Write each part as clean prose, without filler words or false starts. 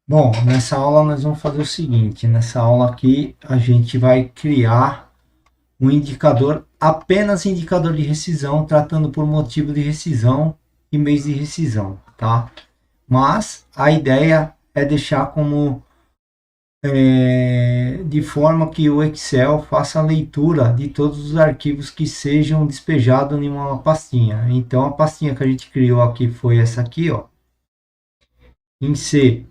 Bom, nessa aula nós vamos fazer o seguinte, nessa aula aqui a gente vai criar um indicador, apenas indicador de rescisão, tratando por motivo de rescisão e mês de rescisão, tá? Mas a ideia é deixar como de forma que o Excel faça a leitura de todos os arquivos que sejam despejados em uma pastinha. Então a pastinha que a gente criou aqui foi essa aqui, ó, em C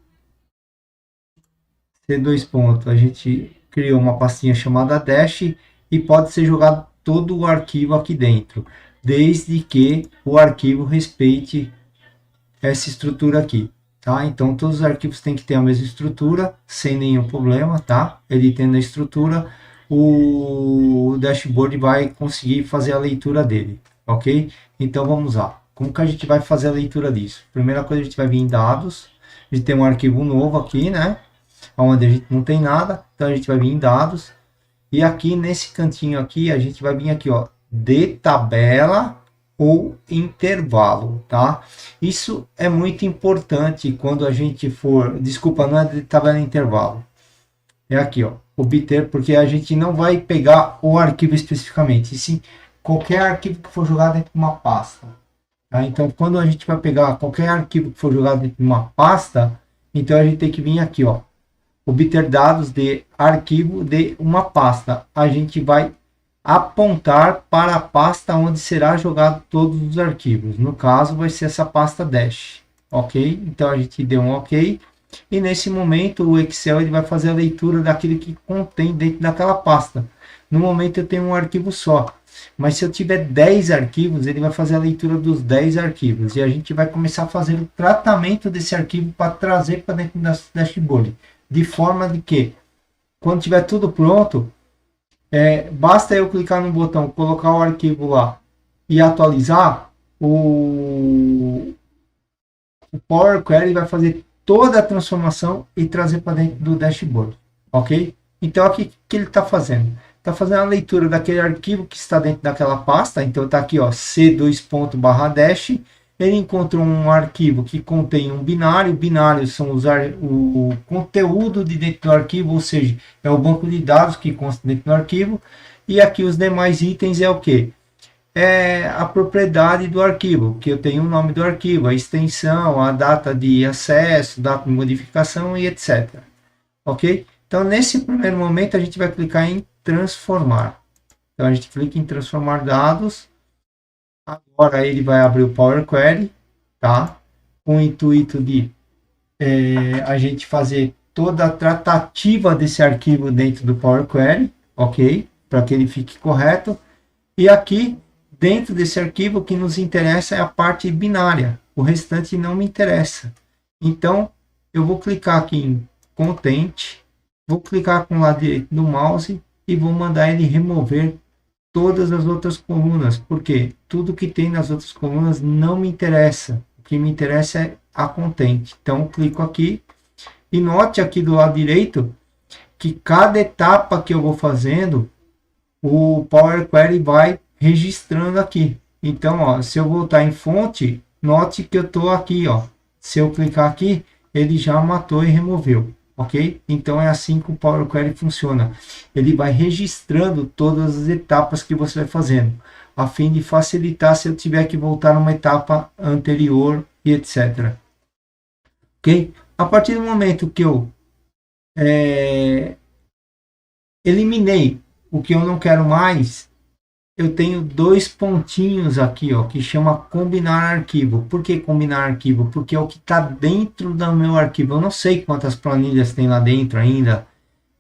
dois pontos, a gente criou uma pastinha chamada dash e pode ser jogado todo o arquivo aqui dentro, desde que o arquivo respeite essa estrutura aqui, tá? Então todos os arquivos têm que ter a mesma estrutura, sem nenhum problema, tá? Ele tendo a estrutura, o dashboard vai conseguir fazer a leitura dele, ok? Então vamos lá. Como que a gente vai fazer a leitura disso? Primeira coisa, a gente vai vir em dados, a gente tem um arquivo novo aqui, né? Onde a gente não tem nada, então a gente vai vir em dados, e aqui nesse cantinho aqui, a gente vai vir aqui, ó, de tabela ou intervalo, tá? Isso é muito importante quando a gente for, desculpa, não é de tabela e intervalo, é aqui, ó, obter, porque a gente não vai pegar o arquivo especificamente, e sim qualquer arquivo que for jogado dentro de uma pasta, tá? Então, quando a gente vai pegar qualquer arquivo que for jogado dentro de uma pasta, então a gente tem que vir aqui, ó, obter dados de arquivo de uma pasta. A gente vai apontar para a pasta onde será jogado todos os arquivos. No caso, vai ser essa pasta dash. Ok? Então a gente deu um ok. E nesse momento o Excel ele vai fazer a leitura daquilo que contém dentro daquela pasta. No momento eu tenho um arquivo só. Mas se eu tiver 10 arquivos, ele vai fazer a leitura dos 10 arquivos. E a gente vai começar a fazer o tratamento desse arquivo para trazer para dentro da dashboard. De forma de que, quando tiver tudo pronto, basta eu clicar no botão, colocar o arquivo lá e atualizar, o Power Query vai fazer toda a transformação e trazer para dentro do dashboard, ok? Então aqui o que ele está fazendo? Está fazendo a leitura daquele arquivo que está dentro daquela pasta, então está aqui, ó, c2./dash. Ele encontrou um arquivo que contém um binário. Binários são o conteúdo de dentro do arquivo, ou seja, é o banco de dados que consta dentro do arquivo. E aqui os demais itens é o que? É a propriedade do arquivo, que eu tenho o nome do arquivo, a extensão, a data de acesso, data de modificação e etc. Ok? Então, nesse primeiro momento, a gente vai clicar em transformar. Então, a gente clica em transformar dados. Agora ele vai abrir o Power Query, tá? Com o intuito de a gente fazer toda a tratativa desse arquivo dentro do Power Query, ok? Para que ele fique correto. E aqui, dentro desse arquivo, o que nos interessa é a parte binária. O restante não me interessa. Então, eu vou clicar aqui em Content, vou clicar com o lado direito do mouse e vou mandar ele remover todas as outras colunas, porque tudo que tem nas outras colunas não me interessa. O que me interessa é a content. Então, clico aqui e note aqui do lado direito que cada etapa que eu vou fazendo, o Power Query vai registrando aqui. Então, ó, se eu voltar em fonte, note que eu estou aqui, ó. Se eu clicar aqui, ele já matou e removeu. Ok? Então é assim que o Power Query funciona. Ele vai registrando todas as etapas que você vai fazendo, a fim de facilitar se eu tiver que voltar uma etapa anterior e etc. Ok? A partir do momento que eu eliminei o que eu não quero mais, eu tenho dois pontinhos aqui, ó, que chama combinar arquivo. Por que combinar arquivo? Porque é o que está dentro do meu arquivo. Eu não sei quantas planilhas tem lá dentro ainda.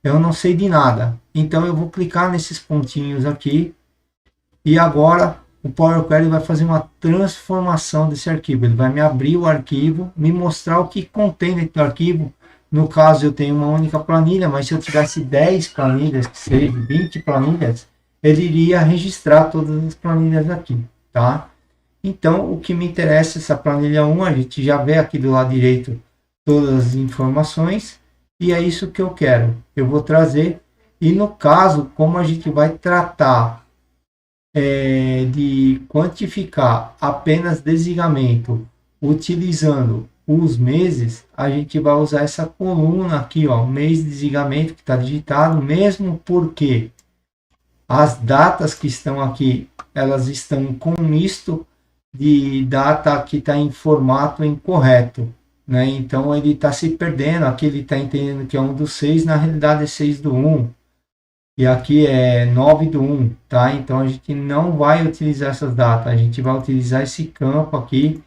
Eu não sei de nada. Então eu vou clicar nesses pontinhos aqui. E agora o Power Query vai fazer uma transformação desse arquivo. Ele vai me abrir o arquivo, me mostrar o que contém dentro do arquivo. No caso eu tenho uma única planilha, mas se eu tivesse 10 planilhas, que seja 20 planilhas, ele iria registrar todas as planilhas aqui, tá? Então, o que me interessa, essa planilha 1, a gente já vê aqui do lado direito todas as informações, e é isso que eu quero. Eu vou trazer, e no caso, como a gente vai tratar de quantificar apenas desligamento, utilizando os meses, a gente vai usar essa coluna aqui, ó, mês de desligamento que está digitado, mesmo porque as datas que estão aqui, elas estão com um misto de data que está em formato incorreto, né? Então ele está se perdendo, aqui ele está entendendo que é 1 do 6, na realidade é 6 do 1, e aqui é 9 do 1, tá? Então a gente não vai utilizar essas datas, a gente vai utilizar esse campo aqui,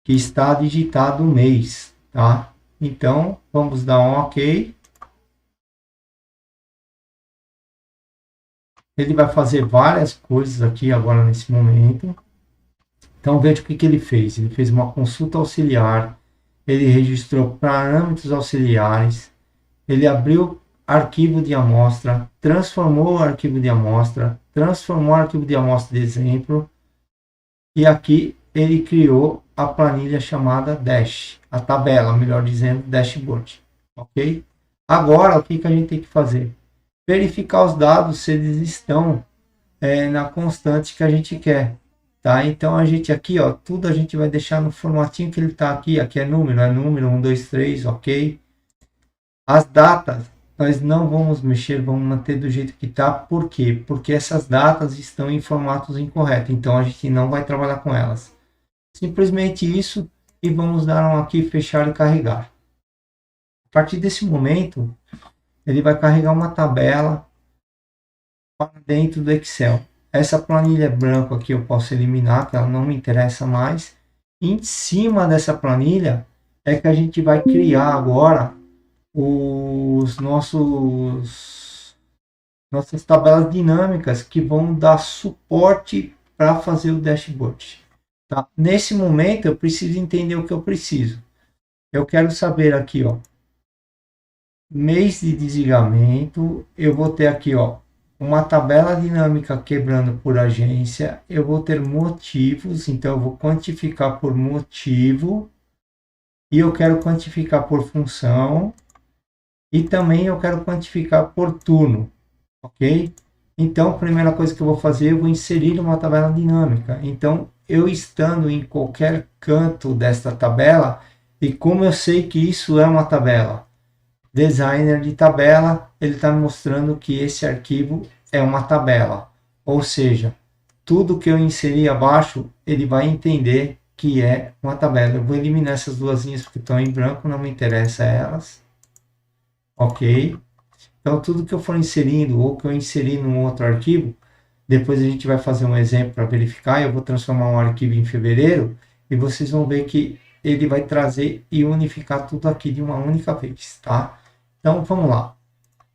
que está digitado o mês, tá? Então, vamos dar um OK. Ele vai fazer várias coisas aqui agora nesse momento. Então, veja o que ele fez. Ele fez uma consulta auxiliar, ele registrou parâmetros auxiliares, ele abriu arquivo de amostra, transformou o arquivo de amostra, transformou o arquivo de amostra de exemplo, e aqui ele criou a planilha chamada Dash, a tabela, melhor dizendo, Dashboard, ok? Agora, o que a gente tem que fazer? Verificar os dados se eles estão na constante que a gente quer, tá? Então, a gente aqui, ó, tudo a gente vai deixar no formatinho que ele está aqui, aqui é número 1, 2, 3, ok? As datas, nós não vamos mexer, vamos manter do jeito que está, por quê? Porque essas datas estão em formatos incorretos, então a gente não vai trabalhar com elas. Simplesmente isso, e vamos dar um aqui, fechar e carregar. A partir desse momento, ele vai carregar uma tabela para dentro do Excel. Essa planilha branca aqui eu posso eliminar, que ela não me interessa mais. Em cima dessa planilha é que a gente vai criar agora os nossas tabelas dinâmicas que vão dar suporte para fazer o dashboard. Tá? Nesse momento eu preciso entender o que eu preciso. Eu quero saber aqui, ó, mês de desligamento. Eu vou ter aqui, ó, uma tabela dinâmica quebrando por agência. Eu vou ter motivos, então eu vou quantificar por motivo. E eu quero quantificar por função. E também eu quero quantificar por turno, ok? Então, a primeira coisa que eu vou fazer, eu vou inserir uma tabela dinâmica. Então, eu estando em qualquer canto desta tabela, e como eu sei que isso é uma tabela, designer de tabela, ele está me mostrando que esse arquivo é uma tabela. Ou seja, tudo que eu inserir abaixo, ele vai entender que é uma tabela. Eu vou eliminar essas duas linhas porque estão em branco, não me interessa elas. Ok? Então, tudo que eu for inserindo ou que eu inserir num outro arquivo, depois a gente vai fazer um exemplo para verificar. Eu vou transformar um arquivo em fevereiro e vocês vão ver que ele vai trazer e unificar tudo aqui de uma única vez, tá? Então, vamos lá.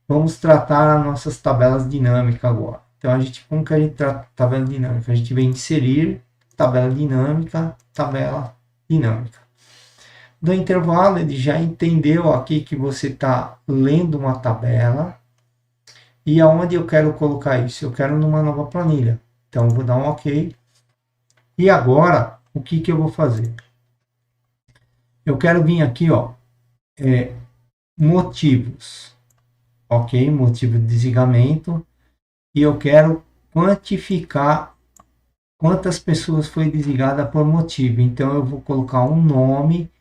Vamos tratar as nossas tabelas dinâmicas agora. Então, como que a gente trata tabela dinâmica? A gente vem inserir tabela dinâmica, tabela dinâmica. No intervalo, ele já entendeu aqui que você está lendo uma tabela. E aonde eu quero colocar isso? Eu quero numa nova planilha. Então, eu vou dar um OK. E agora, o que eu vou fazer? Eu quero vir aqui, ó, motivos. Ok? Motivo de desligamento. E eu quero quantificar quantas pessoas foi desligada por motivo. Então, eu vou colocar um nome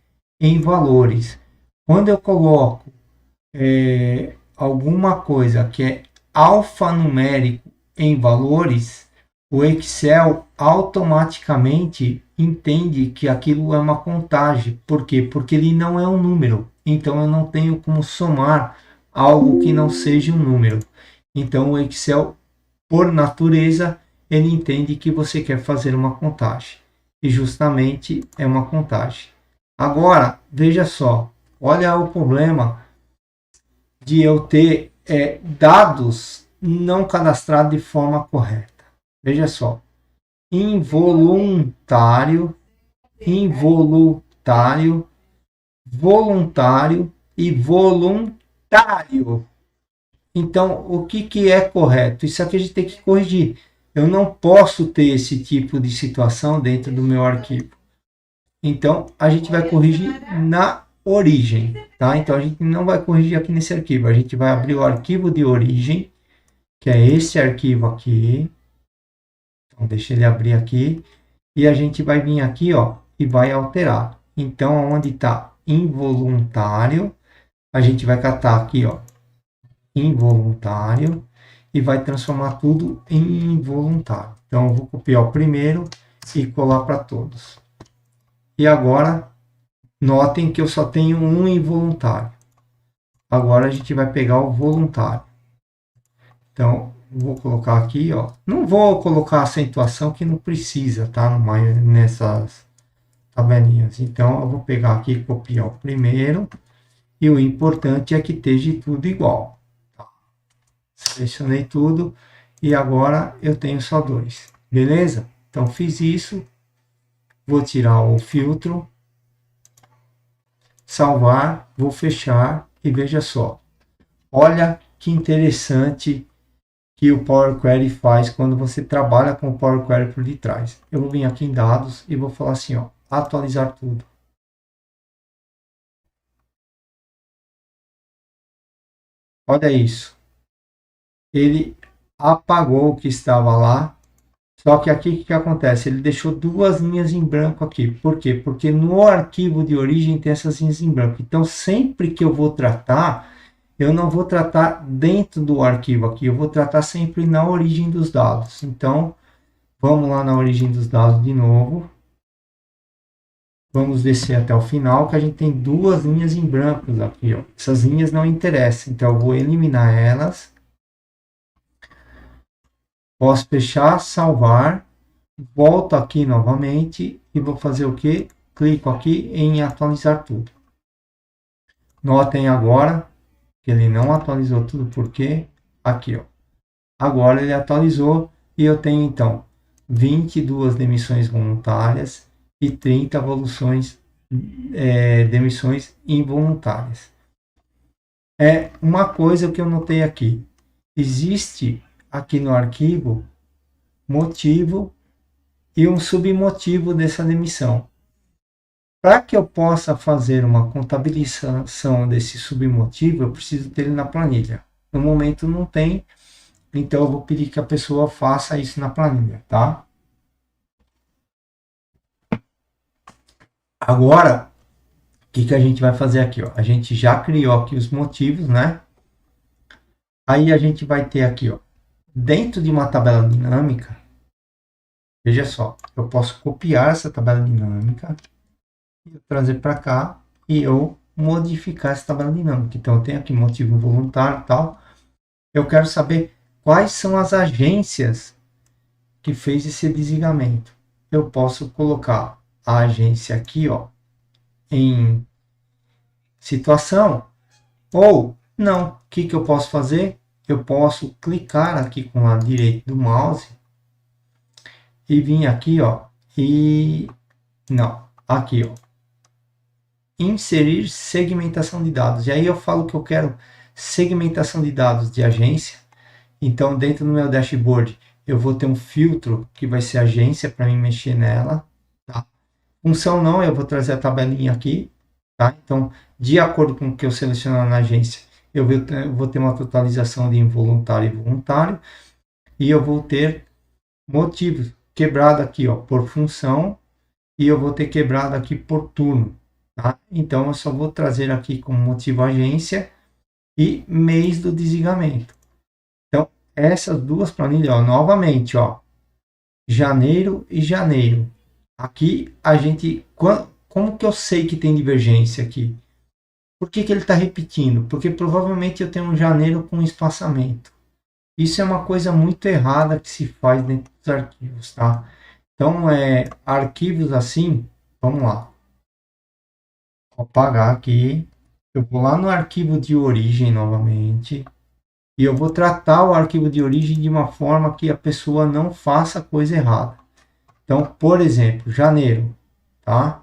em valores. Quando eu coloco alguma coisa que é alfanumérico em valores, o Excel automaticamente entende que aquilo é uma contagem. Por quê? Porque ele não é um número. Então eu não tenho como somar algo que não seja um número. Então o Excel, por natureza, ele entende que você quer fazer uma contagem. E justamente é uma contagem. Agora, veja só, olha o problema de eu ter dados não cadastrados de forma correta. Veja só, involuntário, voluntário e voluntário. Então, o que é correto? Isso aqui a gente tem que corrigir. Eu não posso ter esse tipo de situação dentro do meu arquivo. Então, a gente vai corrigir na origem, tá? Então, a gente não vai corrigir aqui nesse arquivo. A gente vai abrir o arquivo de origem, que é esse arquivo aqui. Então, deixa ele abrir aqui. E a gente vai vir aqui, ó, e vai alterar. Então, onde está involuntário, a gente vai catar aqui, ó, involuntário, e vai transformar tudo em involuntário. Então, eu vou copiar o primeiro e colar para todos. E agora, notem que eu só tenho um involuntário. Agora a gente vai pegar o voluntário. Então, vou colocar aqui, ó. Não vou colocar acentuação que não precisa, tá? Nessas tabelinhas. Então, eu vou pegar aqui e copiar o primeiro. E o importante é que esteja tudo igual. Tá? Selecionei tudo. E agora eu tenho só dois. Beleza? Então, fiz isso. Vou tirar o filtro. Salvar. Vou fechar. E veja só. Olha que interessante que o Power Query faz quando você trabalha com o Power Query por detrás. Eu vou vir aqui em dados e vou falar assim, ó, atualizar tudo. Olha isso. Ele apagou o que estava lá. Só que aqui o que acontece? Ele deixou duas linhas em branco aqui. Por quê? Porque no arquivo de origem tem essas linhas em branco. Então sempre que eu vou tratar, eu não vou tratar dentro do arquivo aqui. Eu vou tratar sempre na origem dos dados. Então vamos lá na origem dos dados de novo. Vamos descer até o final, que a gente tem duas linhas em branco aqui. Ó. Essas linhas não interessam, então eu vou eliminar elas. Posso fechar, salvar. Volto aqui novamente e vou fazer o que? Clico aqui em atualizar tudo. Notem agora que ele não atualizou tudo, porque aqui, ó. Agora ele atualizou e eu tenho então 22 demissões voluntárias e 30 demissões involuntárias. É uma coisa que eu notei aqui. Existe aqui no arquivo motivo e um submotivo dessa demissão. Para que eu possa fazer uma contabilização desse submotivo, eu preciso ter ele na planilha. No momento não tem, então eu vou pedir que a pessoa faça isso na planilha, tá? Agora, o que a gente vai fazer aqui? Ó? A gente já criou aqui os motivos, né? Aí a gente vai ter aqui, ó, dentro de uma tabela dinâmica, veja só, eu posso copiar essa tabela dinâmica, trazer para cá e eu modificar essa tabela dinâmica. Então eu tenho aqui motivo voluntário e tal. Eu quero saber quais são as agências que fez esse desligamento. Eu posso colocar a agência aqui, ó, em situação, ou não. O que eu posso fazer? Eu posso clicar aqui com o lado direito do mouse e vir aqui, ó, e não, aqui, ó, inserir segmentação de dados. E aí eu falo que eu quero segmentação de dados de agência. Então, dentro do meu dashboard, eu vou ter um filtro que vai ser agência para mim mexer nela. Tá? Função não, eu vou trazer a tabelinha aqui. Tá? Então, de acordo com o que eu selecionar na agência, eu vou ter uma totalização de involuntário e voluntário. E eu vou ter motivos quebrado aqui, ó, por função. E eu vou ter quebrado aqui por turno. Tá? Então, eu só vou trazer aqui como motivo agência e mês do desligamento. Então, essas duas planilhas, ó, novamente, ó, janeiro e janeiro. Aqui a gente, como que eu sei que tem divergência aqui? Por que ele está repetindo? Porque provavelmente eu tenho um janeiro com espaçamento. Isso é uma coisa muito errada que se faz dentro dos arquivos, tá? Então, arquivos assim, vamos lá. Vou apagar aqui. Eu vou lá no arquivo de origem novamente. E eu vou tratar o arquivo de origem de uma forma que a pessoa não faça coisa errada. Então, por exemplo, janeiro, tá?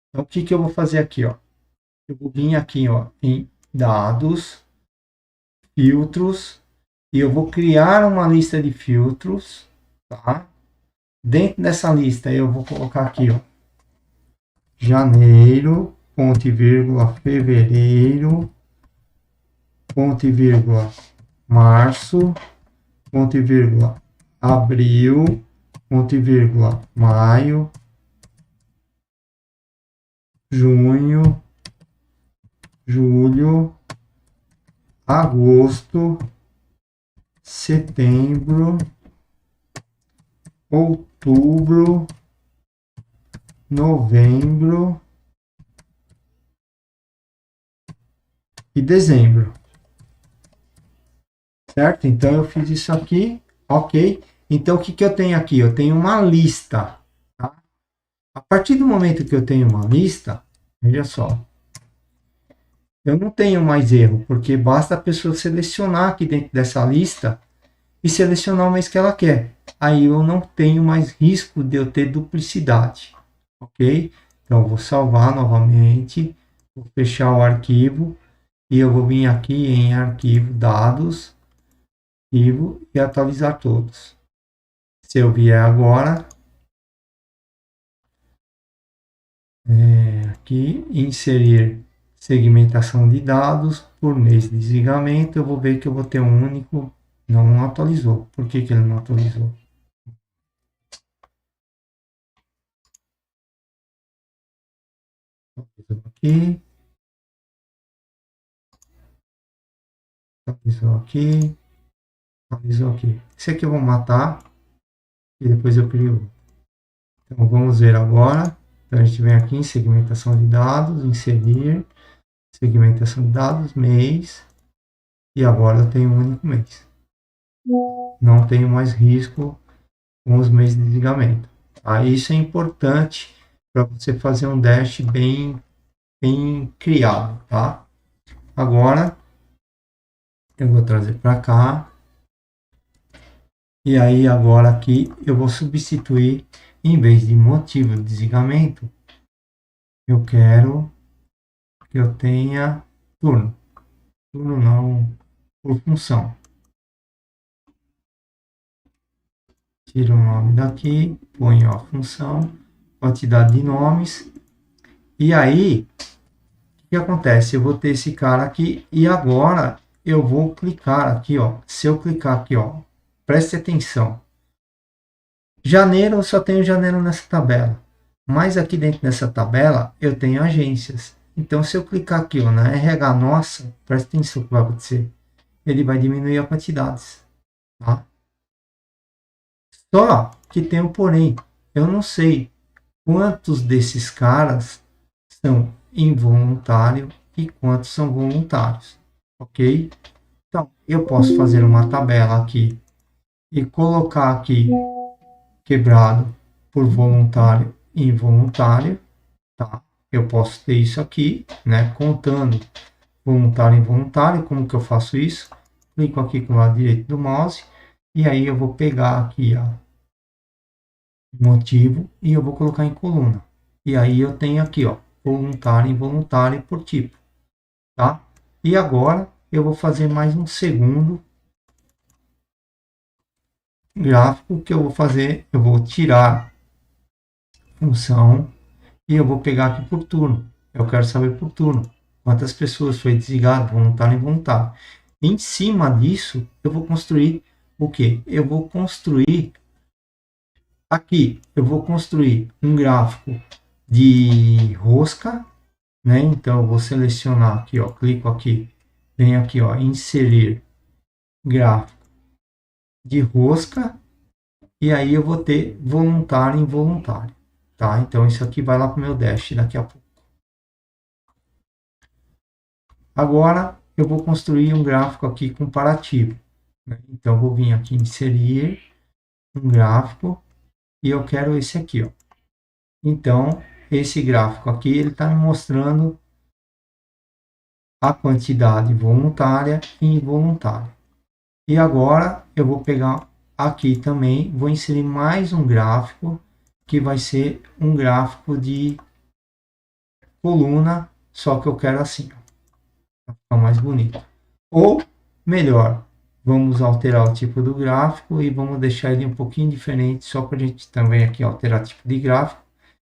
Então, o que eu vou fazer aqui, ó? Eu vou vir aqui, ó, em dados, filtros, e eu vou criar uma lista de filtros, tá? Dentro dessa lista, eu vou colocar aqui, ó, janeiro, ponto e vírgula, fevereiro, ponto e vírgula, março, ponto e vírgula, abril, ponto e vírgula, maio, junho, julho, agosto, setembro, outubro, novembro e dezembro. Certo? Então eu fiz isso aqui, ok? Então o que que eu tenho aqui? Eu tenho uma lista. Tá? A partir do momento que eu tenho uma lista, veja só, eu não tenho mais erro, porque basta a pessoa selecionar aqui dentro dessa lista e selecionar o mês que ela quer. Aí eu não tenho mais risco de eu ter duplicidade, ok? Então eu vou salvar novamente, vou fechar o arquivo e eu vou vir aqui em arquivo, dados, arquivo e atualizar todos. Se eu vier agora, aqui, inserir segmentação de dados por mês de desligamento, eu vou ver que eu vou ter um único, não atualizou. Por que que ele não atualizou? Aqui, atualizou aqui, atualizou aqui. Esse aqui eu vou matar e depois eu crio. Então vamos ver agora. Então a gente vem aqui em segmentação de dados, inserir, segmentação de dados, mês, e agora eu tenho um único mês. Não tenho mais risco com os meses de desligamento. Tá? Isso é importante para você fazer um dash bem criado. Tá? Agora eu vou trazer para cá. E aí agora aqui eu vou substituir, em vez de motivo de desligamento, eu quero que eu tenha turno. Turno não, por função. Tiro o nome daqui, ponho a função, quantidade de nomes. E aí, o que acontece? Eu vou ter esse cara aqui e agora eu vou clicar aqui, ó. Se eu clicar aqui, ó, preste atenção. Janeiro, eu só tenho janeiro nessa tabela. Mas aqui dentro dessa tabela, eu tenho agências. Então, se eu clicar aqui, ó, na RH nossa, preste atenção o que vai acontecer. Ele vai diminuir as quantidades. Tá? Só que tem um porém. Eu não sei quantos desses caras são involuntários e quantos são voluntários. Ok? Então, eu posso fazer uma tabela aqui e colocar aqui quebrado por voluntário e involuntário, tá? Eu posso ter isso aqui, né? Contando voluntário e involuntário. Como que eu faço isso? Clico aqui com o lado direito do mouse e aí eu vou pegar aqui o motivo e eu vou colocar em coluna. E aí eu tenho aqui, ó, voluntário e involuntário por tipo, tá? E agora eu vou fazer mais um segundo gráfico que eu vou fazer, eu vou tirar função e eu vou pegar aqui por turno. Eu quero saber por turno quantas pessoas foi desligado, voluntário e involuntário. Em cima disso, eu vou construir o que? Eu vou construir aqui, eu vou construir um gráfico de rosca, né? Então eu vou selecionar aqui, ó, clico aqui, venho aqui, ó, inserir gráfico de rosca e aí eu vou ter voluntário e involuntário, tá? Então isso aqui vai lá para o meu dash daqui a pouco. Agora eu vou construir um gráfico aqui comparativo, né? Então eu vou vir aqui inserir um gráfico e eu quero esse aqui, ó. Então esse gráfico aqui ele está me mostrando a quantidade voluntária e involuntária. E agora eu vou pegar aqui também, vou inserir mais um gráfico, que vai ser um gráfico de coluna, só que eu quero assim, para ficar mais bonito. Ou melhor, vamos alterar o tipo do gráfico e vamos deixar ele um pouquinho diferente, só para a gente também aqui alterar o tipo de gráfico.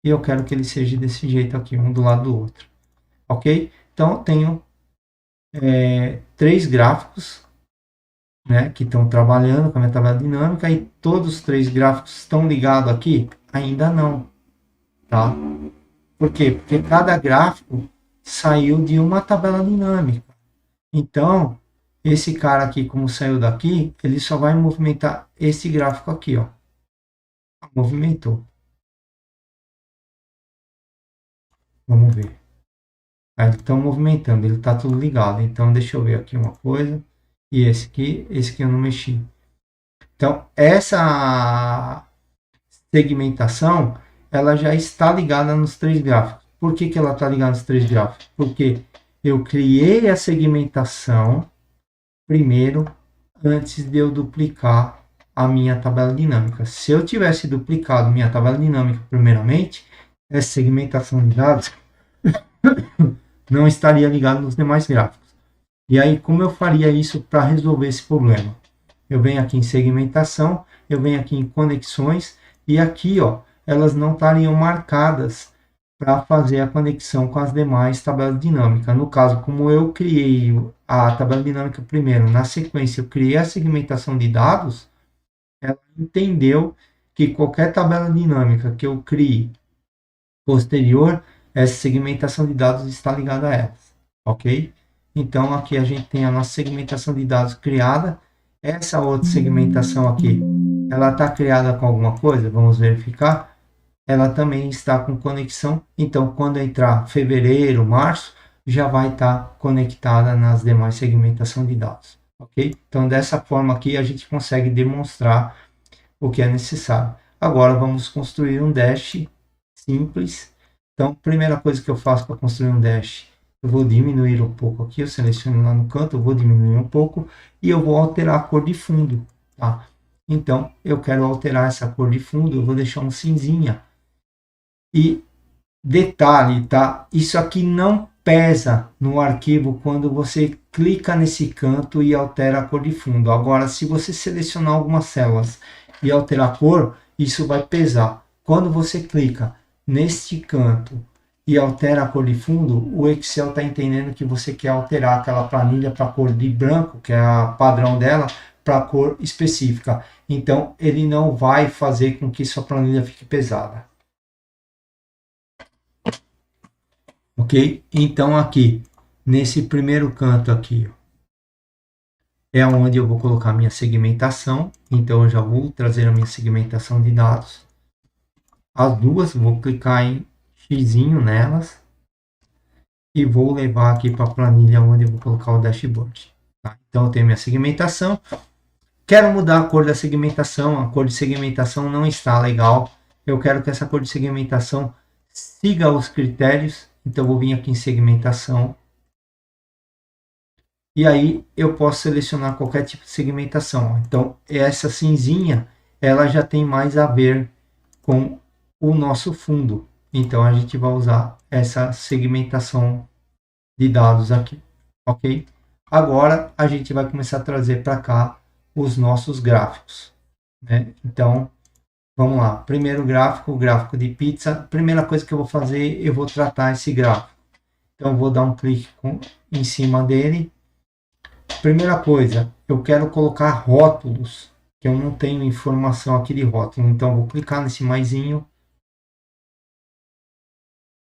E eu quero que ele seja desse jeito aqui, um do lado do outro. Ok? Então eu tenho 3 gráficos, né, que estão trabalhando com a minha tabela dinâmica e todos os 3 gráficos estão ligados aqui? Ainda não, tá? Por quê? Porque cada gráfico saiu de uma tabela dinâmica. Então, esse cara aqui, como saiu daqui, ele só vai movimentar esse gráfico aqui, ó. Movimentou. Vamos ver. Aí eles estão movimentando, ele está tudo ligado. Então, deixa eu ver aqui uma coisa. E esse aqui eu não mexi. Então, essa segmentação, ela já está ligada nos três gráficos. Por que ela está ligada nos três gráficos? Porque eu criei a segmentação primeiro, antes de eu duplicar a minha tabela dinâmica. Se eu tivesse duplicado minha tabela dinâmica primeiramente, essa segmentação de dados não estaria ligada nos demais gráficos. E aí, como eu faria isso para resolver esse problema? Eu venho aqui em segmentação, eu venho aqui em conexões, e aqui, ó, elas não estariam marcadas para fazer a conexão com as demais tabelas dinâmicas. No caso, como eu criei a tabela dinâmica primeiro, na sequência eu criei a segmentação de dados, ela entendeu que qualquer tabela dinâmica que eu crie posterior, essa segmentação de dados está ligada a elas, ok? Então aqui a gente tem a nossa segmentação de dados criada. Essa outra segmentação aqui, ela está criada com alguma coisa? Vamos verificar. Ela também está com conexão. Então, quando entrar fevereiro, março, já vai estar conectada nas demais segmentação de dados, ok? Então, dessa forma aqui, a gente consegue demonstrar o que é necessário. Agora, vamos construir um dash simples. Então, primeira coisa que eu faço para construir um dash, eu vou diminuir um pouco aqui, eu seleciono lá no canto, eu vou diminuir um pouco e eu vou alterar a cor de fundo, tá? Então, eu quero alterar essa cor de fundo, eu vou deixar um cinzinha. E detalhe, tá? Isso aqui não pesa no arquivo quando você clica nesse canto e altera a cor de fundo. Agora, se você selecionar algumas células e alterar a cor, isso vai pesar. Quando você clica neste canto e altera a cor de fundo, o Excel está entendendo que você quer alterar aquela planilha para a cor de branco, que é a padrão dela, para a cor específica. Então, ele não vai fazer com que sua planilha fique pesada. Ok? Então, aqui, nesse primeiro canto aqui, é onde eu vou colocar minha segmentação. Então, eu já vou trazer a minha segmentação de dados. As duas, vou clicar em X nelas e vou levar aqui para a planilha onde eu vou colocar o dashboard. Tá? Então, eu tenho minha segmentação. Quero mudar a cor da segmentação. A cor de segmentação não está legal. Eu quero que essa cor de segmentação siga os critérios. Então, eu vou vir aqui em segmentação. E aí, eu posso selecionar qualquer tipo de segmentação. Então, essa cinzinha, ela já tem mais a ver com o nosso fundo. Então, a gente vai usar essa segmentação de dados aqui, ok? Agora, a gente vai começar a trazer para cá os nossos gráficos, né? Então, vamos lá. Primeiro gráfico, o gráfico de pizza. Primeira coisa que eu vou fazer, eu vou tratar esse gráfico. Então, eu vou dar um clique em cima dele. Primeira coisa, eu quero colocar rótulos, que eu não tenho informação aqui de rótulo. Então, eu vou clicar nesse maisinho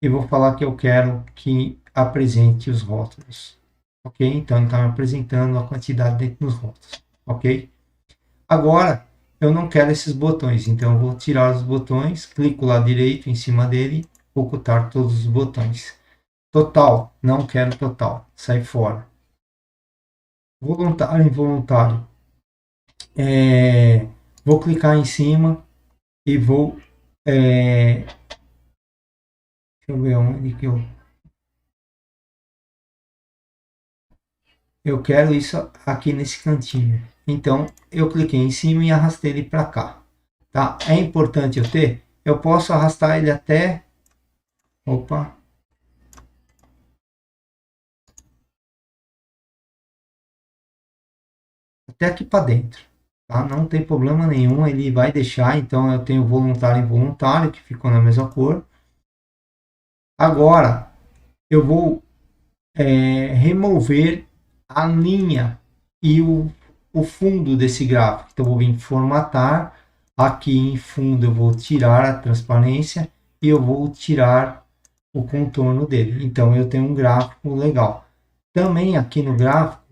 e vou falar que eu quero que apresente os rótulos. Ok? Então, ele está me apresentando a quantidade dentro dos rótulos. Ok? Agora, eu não quero esses botões. Então, eu vou tirar os botões, clico lá direito em cima dele, ocultar todos os botões. Total, não quero total. Sai fora. Voluntário, involuntário. Vou clicar em cima e vou... deixa eu ver onde que eu quero isso aqui nesse cantinho. Então, eu cliquei em cima e arrastei ele para cá. Tá? É importante eu ter? Eu posso arrastar ele até... Opa! Até aqui para dentro. Tá? Não tem problema nenhum, ele vai deixar. Então, eu tenho voluntário e involuntário, que ficou na mesma cor. Agora, eu vou remover a linha e o fundo desse gráfico. Então, eu vou vir em formatar. Aqui em fundo, eu vou tirar a transparência e eu vou tirar o contorno dele. Então eu tenho um gráfico legal. Também aqui no gráfico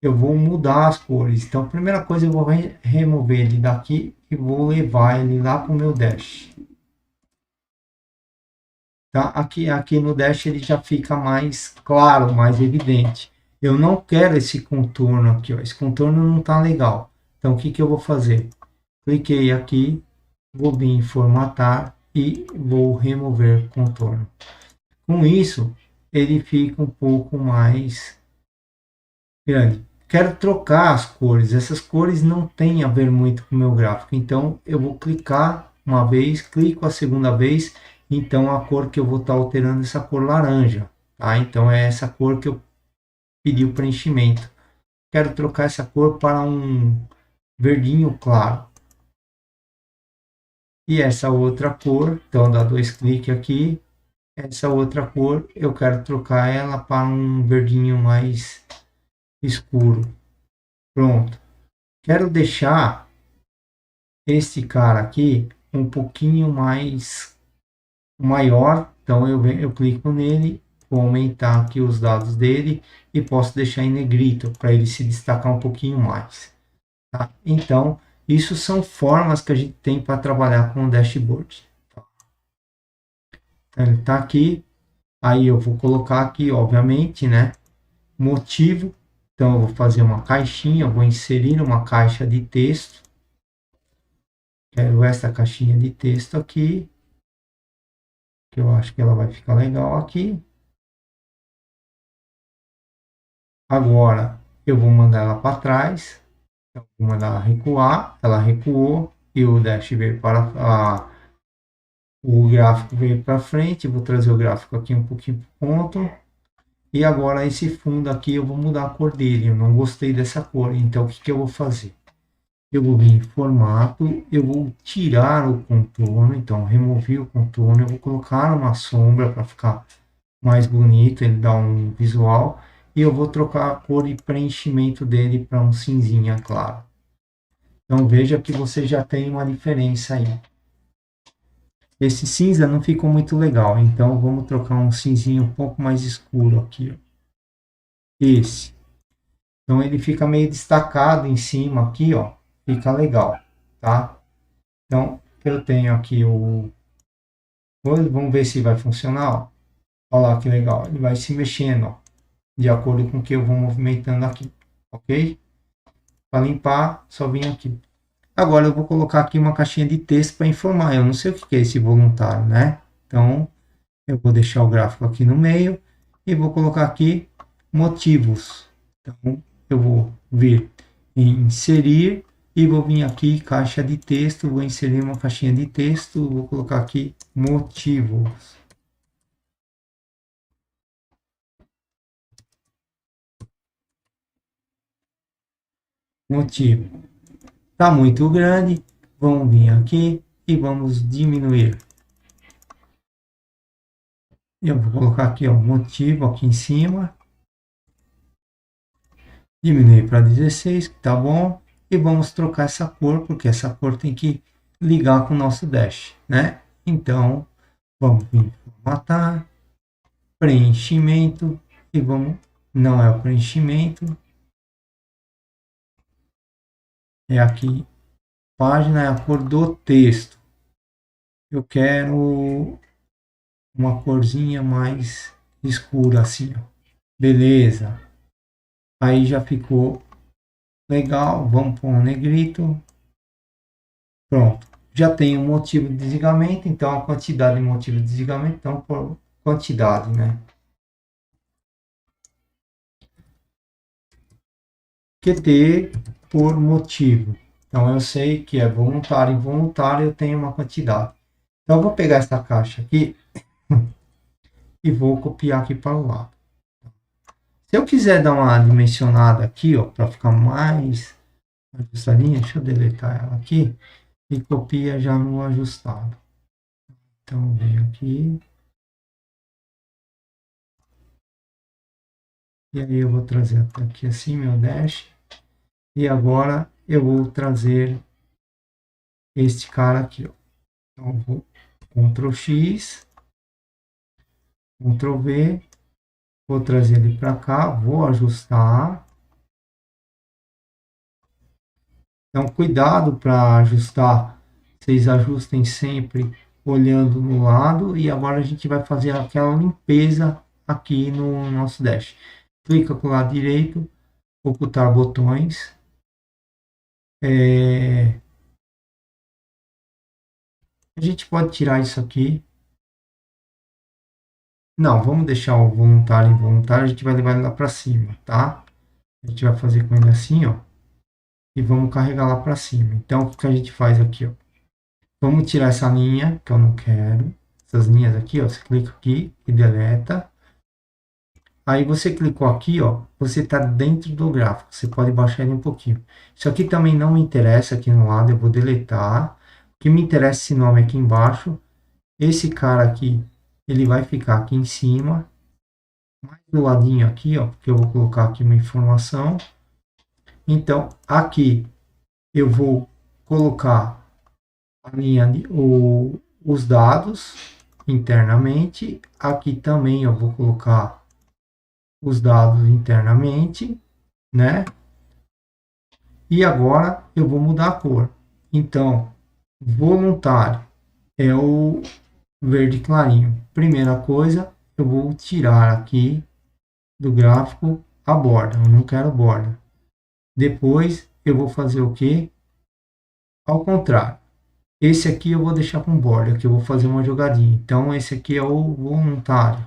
eu vou mudar as cores. Então a primeira coisa eu vou remover ele daqui e vou levar ele lá para o meu dash. Tá? Aqui no dash ele já fica mais claro, mais evidente. Eu não quero esse contorno aqui, ó. Esse contorno não está legal. Então o que que eu vou fazer? Cliquei aqui, vou vir em formatar e vou remover contorno. Com isso, ele fica um pouco mais grande. Quero trocar as cores. Essas cores não têm a ver muito com o meu gráfico. Então, eu vou clicar uma vez, clico a segunda vez. Então, a cor que eu vou estar alterando é essa cor laranja. Tá? Então, é essa cor que eu pedi o preenchimento. Quero trocar essa cor para um verdinho claro. E essa outra cor, então dá dois cliques aqui. Essa outra cor, eu quero trocar ela para um verdinho mais escuro. Pronto. Quero deixar esse cara aqui um pouquinho mais maior. Então eu clico nele, vou aumentar aqui os dados dele e posso deixar em negrito para ele se destacar um pouquinho mais. Tá? Então, isso são formas que a gente tem para trabalhar com o dashboard. Então, ele está aqui. Aí eu vou colocar aqui, obviamente, né? Motivo. Então eu vou fazer uma caixinha, eu vou inserir uma caixa de texto. Quero essa caixinha de texto aqui, que eu acho que ela vai ficar legal aqui. Agora eu vou mandar ela para trás. Então, vou mandar ela recuar. Ela recuou e o dash veio para o gráfico veio para frente. Vou trazer o gráfico aqui um pouquinho para o ponto. E agora esse fundo aqui eu vou mudar a cor dele. Eu não gostei dessa cor, então o que que eu vou fazer? Eu vou vir em formato, eu vou tirar o contorno, então removi o contorno, eu vou colocar uma sombra para ficar mais bonito, ele dá um visual, e eu vou trocar a cor de preenchimento dele para um cinzinha claro. Então veja que você já tem uma diferença aí. Esse cinza não ficou muito legal, então vamos trocar um cinzinho um pouco mais escuro aqui. Ó. Esse. Então ele fica meio destacado em cima aqui, ó. Fica legal, tá? Então eu tenho aqui o... Vamos ver se vai funcionar, ó. Olha lá que legal, ele vai se mexendo, ó, de acordo com o que eu vou movimentando aqui, ok? Para limpar, só vim aqui. Agora eu vou colocar aqui uma caixinha de texto para informar. Eu não sei o que é esse voluntário, né? Então eu vou deixar o gráfico aqui no meio e vou colocar aqui motivos. Então eu vou vir em inserir e vou vir aqui caixa de texto, vou inserir uma caixinha de texto, vou colocar aqui motivos. Motivo. Está muito grande, vamos vir aqui e vamos diminuir. Eu vou colocar aqui o motivo aqui em cima. Diminuir para 16, que tá bom. E vamos trocar essa cor, porque essa cor tem que ligar com o nosso dash, né? Então, vamos vir formatar, preenchimento, e vamos, não é o preenchimento, é aqui, página é a cor do texto. Eu quero uma corzinha mais escura assim, ó. Beleza. Aí já ficou legal, vamos pôr um negrito. Pronto. Já tem um motivo de desligamento, então a quantidade de motivo de desligamento, então por quantidade, né? QT por motivo. Então eu sei que é voluntário e involuntário, eu tenho uma quantidade. Então eu vou pegar essa caixa aqui e vou copiar aqui para o lado. Se eu quiser dar uma dimensionada aqui, ó, para ficar mais ajustadinha, deixa eu deletar ela aqui e copia já no ajustado. Então venho aqui e aí eu vou trazer até aqui assim meu dash e agora eu vou trazer este cara aqui, ó. Então eu vou Ctrl X Ctrl V, vou trazer ele para cá, vou ajustar. Então, cuidado para ajustar. Vocês ajustem sempre olhando no lado. E agora a gente vai fazer aquela limpeza aqui no nosso dash. Clica com o lado direito, ocultar botões. A gente pode tirar isso aqui. Não, vamos deixar o voluntário involuntário. A gente vai levar ele lá para cima, tá? A gente vai fazer com ele assim, ó. E vamos carregar lá para cima. Então, o que a gente faz aqui, ó? Vamos tirar essa linha, que eu não quero. Essas linhas aqui, ó. Você clica aqui e deleta. Aí você clicou aqui, ó. Você está dentro do gráfico. Você pode baixar ele um pouquinho. Isso aqui também não me interessa aqui no lado. Eu vou deletar. O que me interessa esse nome aqui embaixo. Esse cara aqui, ele vai ficar aqui em cima. Mais do ladinho aqui, ó. Porque eu vou colocar aqui uma informação. Então, aqui eu vou colocar a linha os dados internamente. Aqui também eu vou colocar os dados internamente, né? E agora eu vou mudar a cor. Então, voluntário é o verde clarinho. Primeira coisa, eu vou tirar aqui do gráfico a borda. Eu não quero borda. Depois eu vou fazer o que? Ao contrário. Esse aqui eu vou deixar com borda, que eu vou fazer uma jogadinha. Então, esse aqui é o voluntário.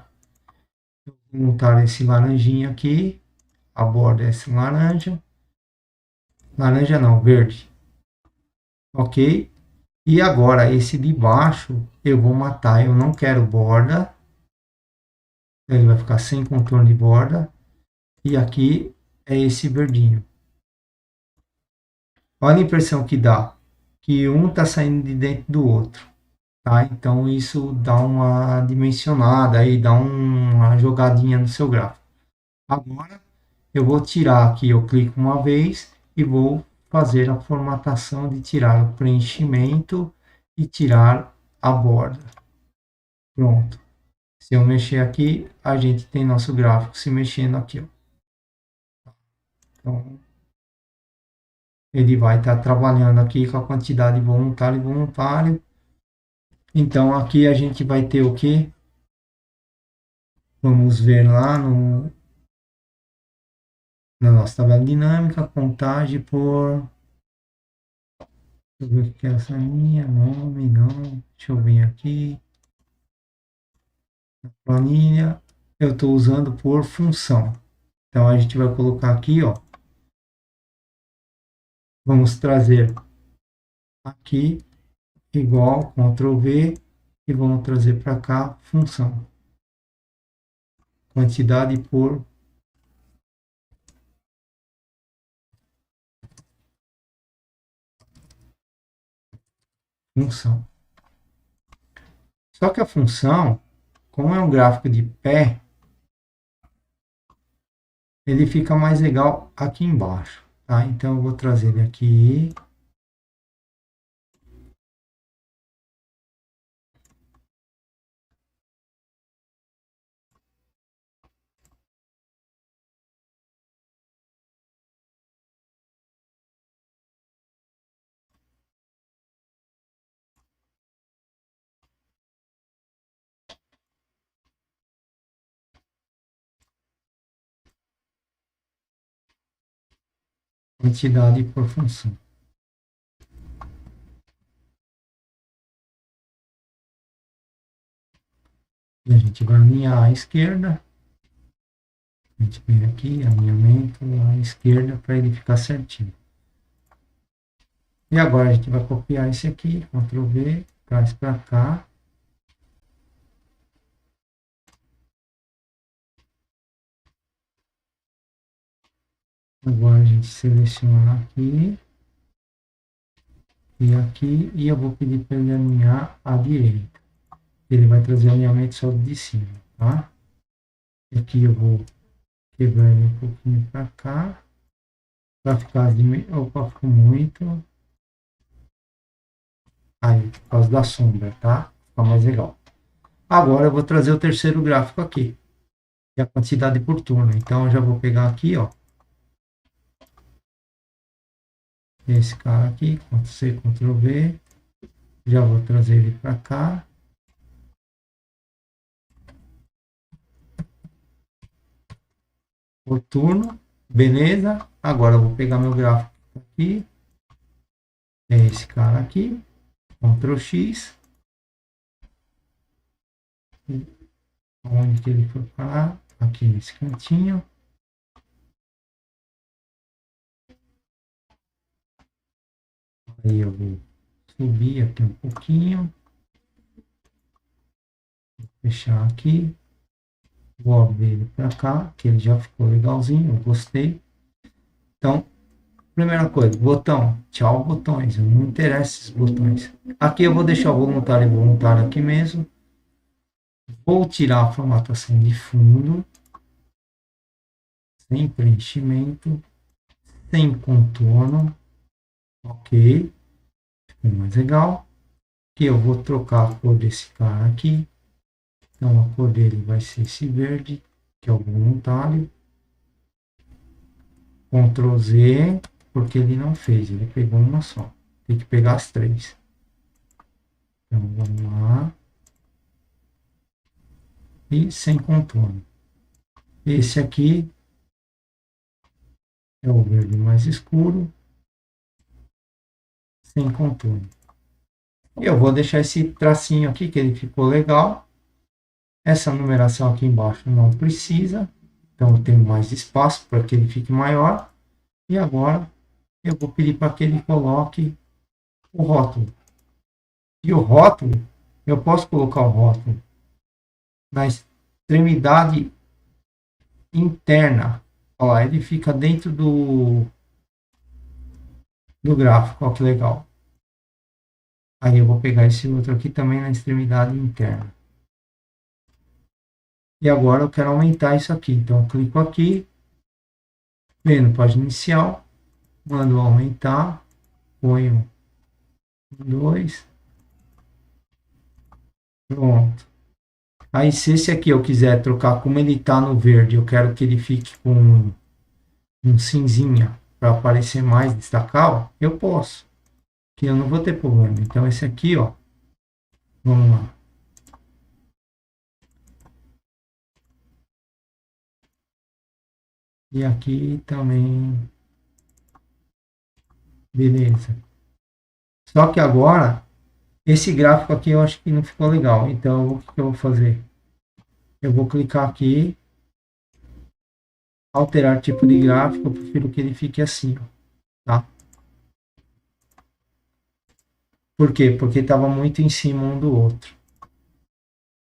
O voluntário é esse laranjinha aqui. A borda é esse laranja. Laranja não, verde. Ok? E agora, esse de baixo, eu vou matar. Eu não quero borda. Ele vai ficar sem contorno de borda. E aqui é esse verdinho. Olha a impressão que dá. Que um está saindo de dentro do outro. Tá? Então isso dá uma dimensionada aí, dá uma jogadinha no seu gráfico. Agora eu vou tirar aqui, eu clico uma vez e vou fazer a formatação de tirar o preenchimento e tirar a borda. Pronto. Se eu mexer aqui, a gente tem nosso gráfico se mexendo aqui. Ó. Então, ele vai estar trabalhando aqui com a quantidade voluntário e voluntário. Então, aqui a gente vai ter o que? Vamos ver lá na nossa tabela dinâmica, contagem por... Deixa eu ver o que é essa linha, nome, não. Deixa eu vir aqui. Na planilha, eu estou usando por função. Então, a gente vai colocar aqui, ó. Vamos trazer aqui, igual, Ctrl V, e vamos trazer para cá, função. Quantidade por função. Só que a função, como é um gráfico de pé, ele fica mais legal aqui embaixo. Tá? Então, eu vou trazer ele aqui. Quantidade por função. E a gente vai alinhar à esquerda. A gente vem aqui, alinhamento à esquerda para ele ficar certinho. E agora a gente vai copiar esse aqui, Ctrl V, traz para cá. Agora a gente seleciona aqui e aqui, e eu vou pedir para ele alinhar à direita. Ele vai trazer o alinhamento só de cima, tá? Aqui eu vou quebrar ele um pouquinho para cá, para ficar opa, ficou muito. Aí, por causa da sombra, tá? Fica mais legal. Agora eu vou trazer o terceiro gráfico aqui, que é a quantidade por turno. Então eu já vou pegar aqui, ó, esse cara aqui, Ctrl+C, Ctrl+V, já vou trazer ele para cá. Por turno, beleza. Agora eu vou pegar meu gráfico aqui, é esse cara aqui, Ctrl+X, onde que ele foi parar? Aqui nesse cantinho. Aí eu vou subir aqui um pouquinho, vou fechar aqui, vou abrir ele para cá, que ele já ficou legalzinho, eu gostei. Então, primeira coisa, botão, tchau botões, não me interessa esses botões. Aqui eu vou deixar o voluntário e voluntário aqui mesmo. Vou tirar a formatação de fundo, sem preenchimento, sem contorno, ok, ficou mais legal. Aqui eu vou trocar a cor desse cara aqui, então a cor dele vai ser esse verde, que é o voluntário. Ctrl Z, porque ele não fez, ele pegou uma só, tem que pegar as três. Então vamos lá, e sem contorno. Esse aqui é o verde mais escuro, sem contorno. E eu vou deixar esse tracinho aqui, que ele ficou legal. Essa numeração aqui embaixo não precisa, então eu tenho mais espaço para que ele fique maior. E agora eu vou pedir para que ele coloque o rótulo. E o rótulo, eu posso colocar o rótulo na extremidade interna. Olha lá, ele fica dentro do gráfico, olha que legal. Aí eu vou pegar esse outro aqui também na extremidade interna. E agora eu quero aumentar isso aqui. Então eu clico aqui, vendo página inicial, mando aumentar, ponho 2, pronto. Aí se esse aqui eu quiser trocar, como ele está no verde, eu quero que ele fique com um cinzinha para aparecer mais, destacar, ó, eu posso. Que eu não vou ter problema. Então esse aqui, ó, vamos lá. E aqui também, beleza. Só que agora, esse gráfico aqui eu acho que não ficou legal. Então o que eu vou fazer? Eu vou clicar aqui, alterar tipo de gráfico, eu prefiro que ele fique assim, ó, tá? Por quê? Porque estava muito em cima um do outro.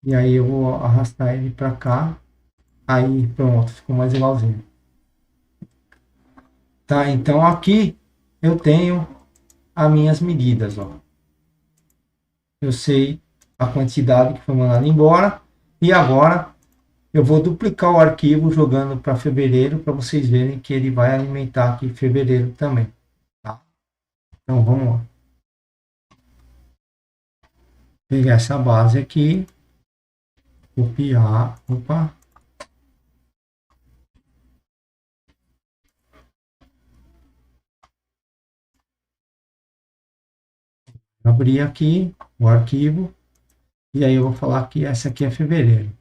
E aí eu vou arrastar ele para cá. Aí pronto, ficou mais igualzinho. Tá, então aqui eu tenho as minhas medidas, ó. Eu sei a quantidade que foi mandada embora. E agora eu vou duplicar o arquivo jogando para fevereiro, para vocês verem que ele vai alimentar aqui fevereiro também. Tá? Então vamos lá. Pegar essa base aqui, copiar, opa. Abrir aqui o arquivo e aí eu vou falar que essa aqui é fevereiro.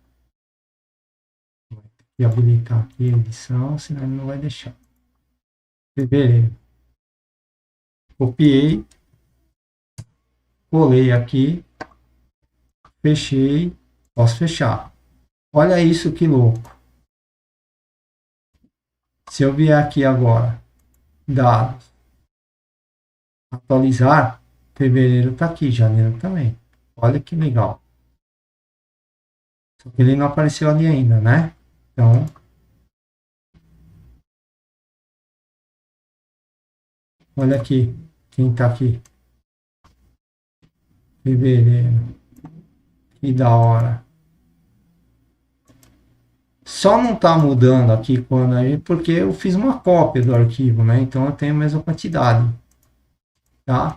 E habilitar aqui a edição, senão ele não vai deixar. Fevereiro. Copiei, colei aqui, fechei, posso fechar. Olha isso que louco. Se eu vier aqui agora, dados, atualizar, fevereiro está aqui, janeiro também. Olha que legal. Só que ele não apareceu ali ainda, né? Então, olha aqui, quem está aqui. Fevereiro. Que da hora. Só não está mudando aqui quando aí porque eu fiz uma cópia do arquivo, né? Então eu tenho a mesma quantidade, tá?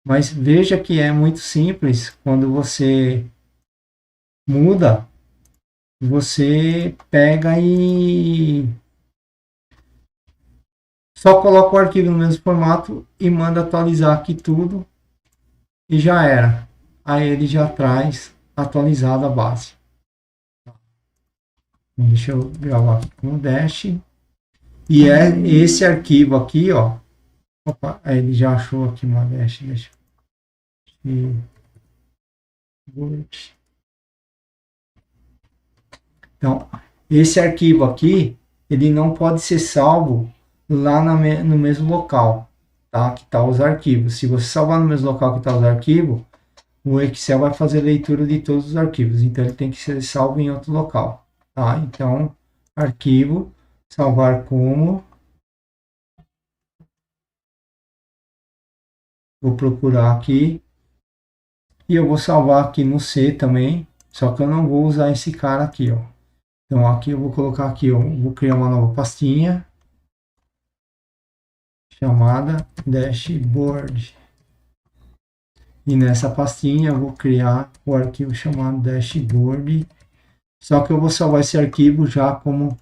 Mas veja que é muito simples quando você muda, você pega e só coloca o arquivo no mesmo formato e manda atualizar aqui tudo e já era. Aí ele já traz atualizada a base. Deixa eu gravar aqui com o Dash. E é esse arquivo aqui, ó. Opa, aí ele já achou aqui uma Dash. Deixa eu... Então, esse arquivo aqui, ele não pode ser salvo lá no mesmo local, tá? Que tá os arquivos. Se você salvar no mesmo local que tá os arquivos, o Excel vai fazer leitura de todos os arquivos. Então, ele tem que ser salvo em outro local, tá? Então, arquivo, salvar como. Vou procurar aqui. E eu vou salvar aqui no C também. Só que eu não vou usar esse cara aqui, ó. Então, aqui eu vou colocar aqui, ó. Vou criar uma nova pastinha. Chamada dashboard. E nessa pastinha eu vou criar o arquivo chamado dashboard. Só que eu vou salvar esse arquivo já como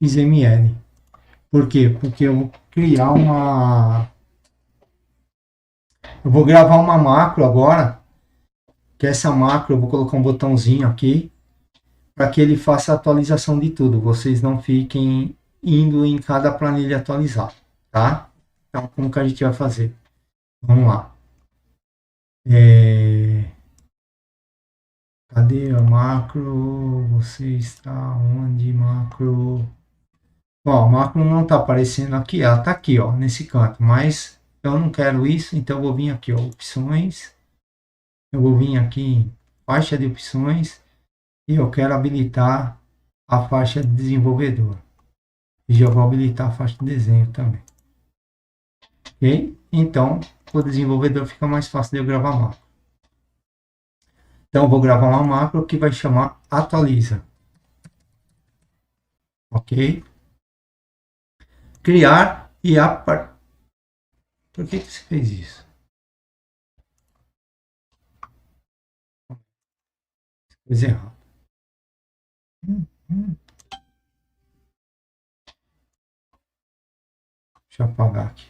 XML. Por quê? Porque eu vou criar uma... Eu vou gravar uma macro agora. Que essa macro eu vou colocar um botãozinho aqui. Para que ele faça a atualização de tudo. Vocês não fiquem indo em cada planilha atualizar. Tá? Então, como que a gente vai fazer? Vamos lá. Cadê a macro? Você está onde, macro? Ó, a macro não está aparecendo aqui. Ela está aqui, ó, nesse canto. Mas eu não quero isso, então eu vou vir aqui, ó, opções. Eu vou vir aqui em faixa de opções. E eu quero habilitar a faixa de desenvolvedor. E já vou habilitar a faixa de desenho também. Ok? Então, o desenvolvedor fica mais fácil de eu gravar macro. Então, eu vou gravar uma macro que vai chamar atualiza. Ok? Criar e Por que você fez isso? Coisa errada. Deixa eu apagar aqui.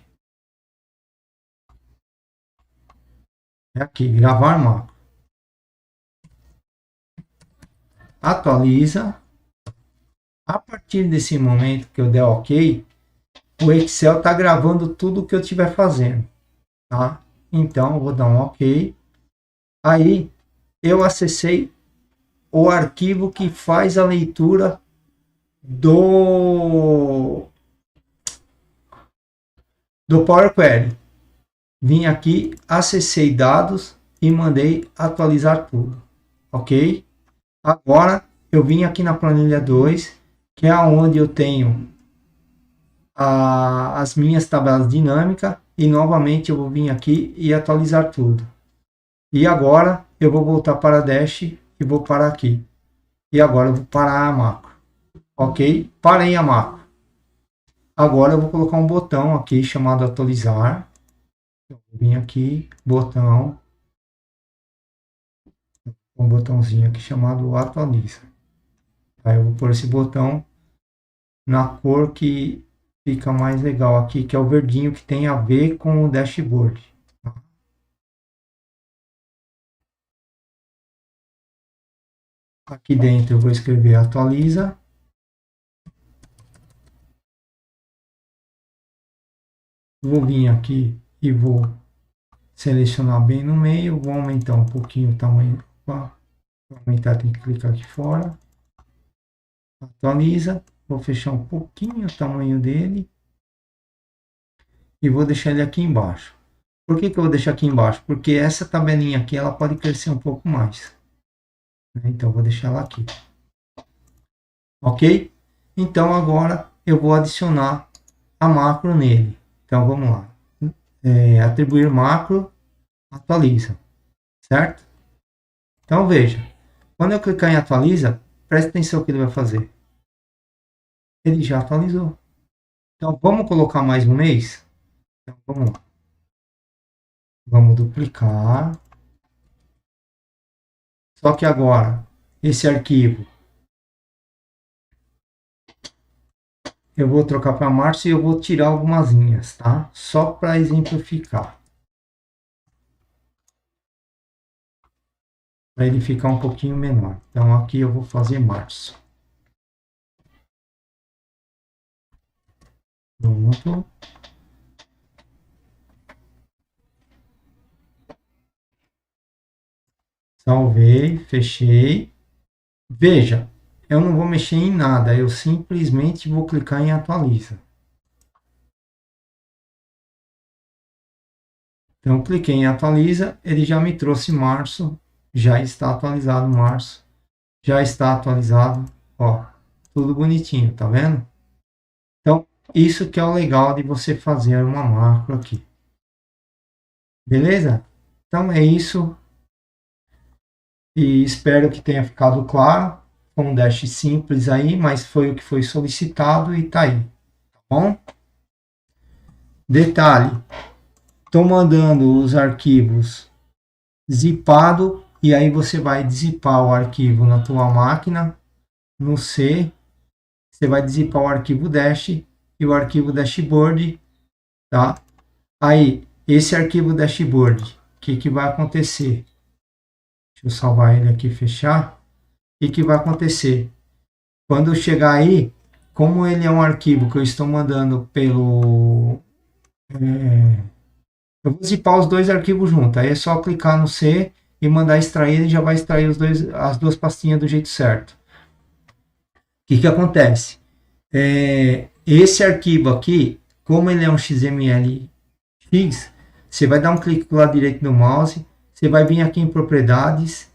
É aqui, gravar macro. Atualiza. A partir desse momento que eu der OK, o Excel está gravando tudo o que eu estiver fazendo. Tá? Então, eu vou dar um OK. Aí, eu acessei o arquivo que faz a leitura do Power Query. Vim aqui, acessei dados e mandei atualizar tudo. Ok? Agora, eu vim aqui na planilha 2, que é onde eu tenho as minhas tabelas dinâmicas. E novamente eu vou vir aqui e atualizar tudo. E agora eu vou voltar para Dash e vou parar aqui. E agora eu vou parar a macro. Ok? Parei a macro. Agora eu vou colocar um botão aqui chamado atualizar. Eu vou vir aqui, botão. Um botãozinho aqui chamado atualiza. Aí eu vou pôr esse botão na cor que fica mais legal aqui, que é o verdinho, que tem a ver com o dashboard. Aqui dentro eu vou escrever atualiza. Vou vir aqui e vou selecionar bem no meio. Vou aumentar um pouquinho o tamanho. Vou aumentar, tem que clicar aqui fora. Atualiza. Vou fechar um pouquinho o tamanho dele. E vou deixar ele aqui embaixo. Por que eu vou deixar aqui embaixo? Porque essa tabelinha aqui ela pode crescer um pouco mais. Então vou deixar ela aqui. Ok? Então agora eu vou adicionar a macro nele. Então vamos lá. Atribuir macro, atualiza. Certo? Então veja. Quando eu clicar em atualiza, preste atenção no que ele vai fazer. Ele já atualizou. Então vamos colocar mais um mês? Então vamos lá. Vamos duplicar. Só que agora esse arquivo. Eu vou trocar para março e eu vou tirar algumas linhas, tá? Só para exemplificar. Para ele ficar um pouquinho menor. Então aqui eu vou fazer março. Pronto. Salvei, fechei. Veja, eu não vou mexer em nada, eu simplesmente vou clicar em atualiza. Então eu cliquei em atualiza, ele já me trouxe março, já está atualizado março, já está atualizado, ó, tudo bonitinho, tá vendo? Então isso que é o legal de você fazer uma macro aqui. Beleza? Então é isso. E espero que tenha ficado claro. Foi um dash simples aí, mas foi o que foi solicitado e tá aí. Tá bom? Detalhe: estou mandando os arquivos zipado e aí você vai zipar o arquivo na tua máquina, no C, você vai zipar o arquivo dash e o arquivo dashboard, tá? Aí, esse arquivo dashboard, o que vai acontecer? Deixa eu salvar ele aqui e fechar. O que vai acontecer? Quando chegar aí, como ele é um arquivo que eu estou mandando pelo... eu vou zipar os dois arquivos juntos. Aí é só clicar no C e mandar extrair, ele já vai extrair as duas pastinhas do jeito certo. O que acontece? Esse arquivo aqui, como ele é um XML X, você vai dar um clique do lado direito do mouse, você vai vir aqui em propriedades,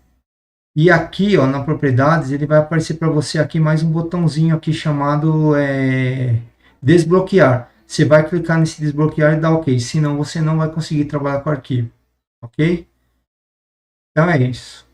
e aqui, ó, na propriedades, ele vai aparecer para você aqui mais um botãozinho aqui chamado desbloquear. Você vai clicar nesse desbloquear e dar OK, senão você não vai conseguir trabalhar com o arquivo, ok? Então é isso.